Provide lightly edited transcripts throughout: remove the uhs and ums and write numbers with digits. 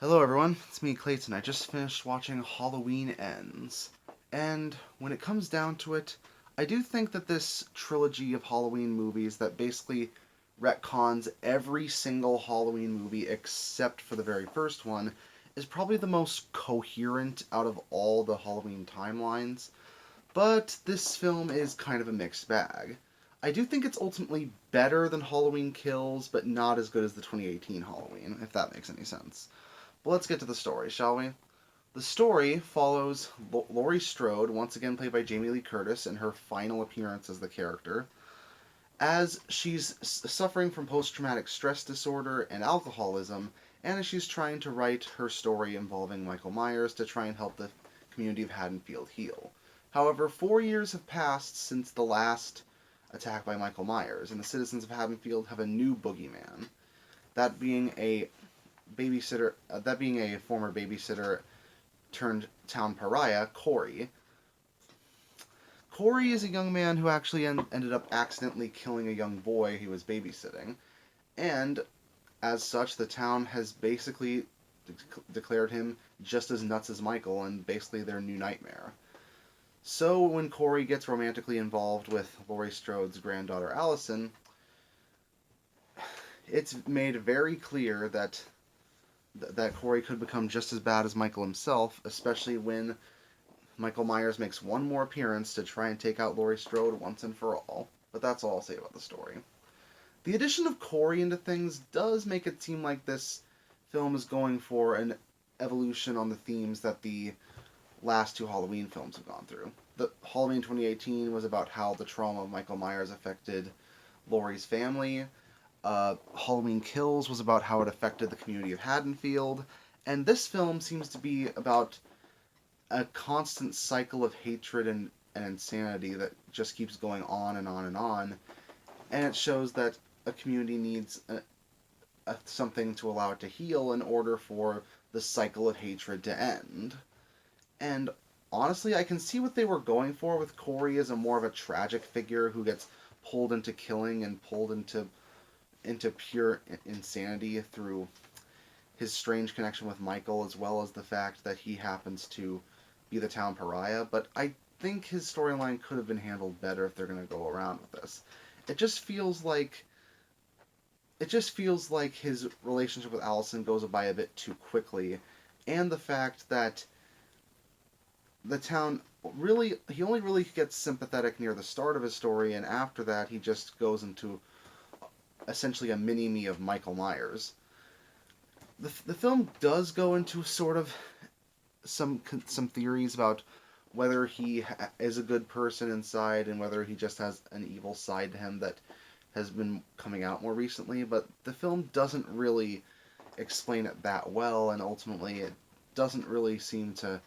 Hello everyone, it's me Clayton. I just finished watching Halloween Ends. And when it comes down to it, I do think that this trilogy of Halloween movies that basically retcons every single Halloween movie except for the very first one is probably the most coherent out of all the Halloween timelines. But this film is kind of a mixed bag. I do think it's ultimately better than Halloween Kills, but not as good as the 2018 Halloween, if that makes any sense. But let's get to the story, shall we? The story follows Laurie Strode, once again played by Jamie Lee Curtis, in her final appearance as the character, as she's suffering from post-traumatic stress disorder and alcoholism, and as she's trying to write her story involving Michael Myers to try and help the community of Haddonfield heal. However, 4 years have passed since the last attack by Michael Myers, and the citizens of Haddonfield have a new boogeyman. That being a that being a former babysitter turned town pariah, Corey. Corey is a young man who actually ended up accidentally killing a young boy he was babysitting, and as such, the town has basically declared him just as nuts as Michael and basically their new nightmare. So when Corey gets romantically involved with Laurie Strode's granddaughter Allison, it's made very clear that Corey could become just as bad as Michael himself, especially when Michael Myers makes one more appearance to try and take out Laurie Strode once and for all. But that's all I'll say about the story. The addition of Corey into things does make it seem like this film is going for an evolution on the themes that the last two Halloween films have gone through. The Halloween 2018 was about how the trauma of Michael Myers affected Laurie's family. Halloween Kills was about how it affected the community of Haddonfield, and this film seems to be about a constant cycle of hatred and insanity that just keeps going on and on and on, and it shows that a community needs something to allow it to heal in order for the cycle of hatred to end. And honestly, I can see what they were going for with Corey as a more of a tragic figure who gets pulled into killing and pulled into pure insanity through his strange connection with Michael, as well as the fact that he happens to be the town pariah. But I think his storyline could have been handled better if they're going to go around with this. It just feels like his relationship with Allison goes by a bit too quickly, and the fact that the town he only really gets sympathetic near the start of his story, and after that he just goes into essentially a mini-me of Michael Myers. The film does go into sort of some theories about whether he is a good person inside and whether he just has an evil side to him that has been coming out more recently, but the film doesn't really explain it that well, and ultimately it doesn't really seem to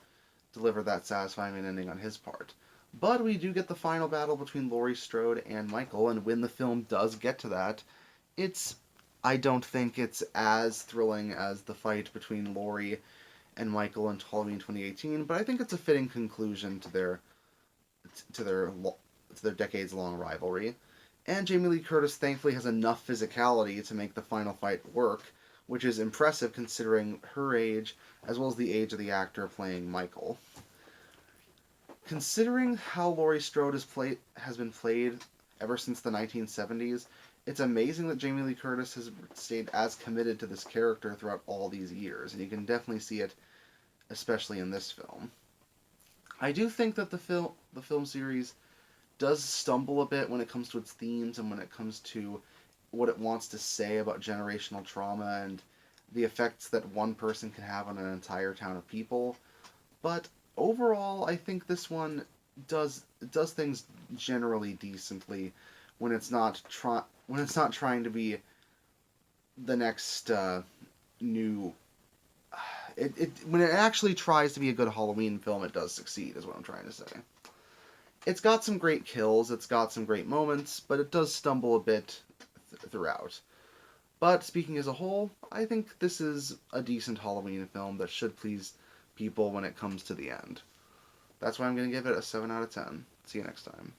deliver that satisfying an ending on his part. But we do get the final battle between Laurie Strode and Michael, and when the film does get to that, I don't think it's as thrilling as the fight between Laurie and Michael in Halloween 2018, but I think it's a fitting conclusion to their to their decades long rivalry. And Jamie Lee Curtis thankfully has enough physicality to make the final fight work, which is impressive considering her age as well as the age of the actor playing Michael. Considering how Laurie Strode has been played ever since the 1970s, it's amazing that Jamie Lee Curtis has stayed as committed to this character throughout all these years, and you can definitely see it, especially in this film. I do think that the film series does stumble a bit when it comes to its themes and when it comes to what it wants to say about generational trauma and the effects that one person can have on an entire town of people. But overall, I think this one does things generally decently when it's not trying to be the next new. When it actually tries to be a good Halloween film, it does succeed. Is what I'm trying to say. It's got some great kills, it's got some great moments, but it does stumble a bit throughout. But speaking as a whole, I think this is a decent Halloween film that should please people when it comes to the end. That's why I'm going to give it a 7 out of 10. See you next time.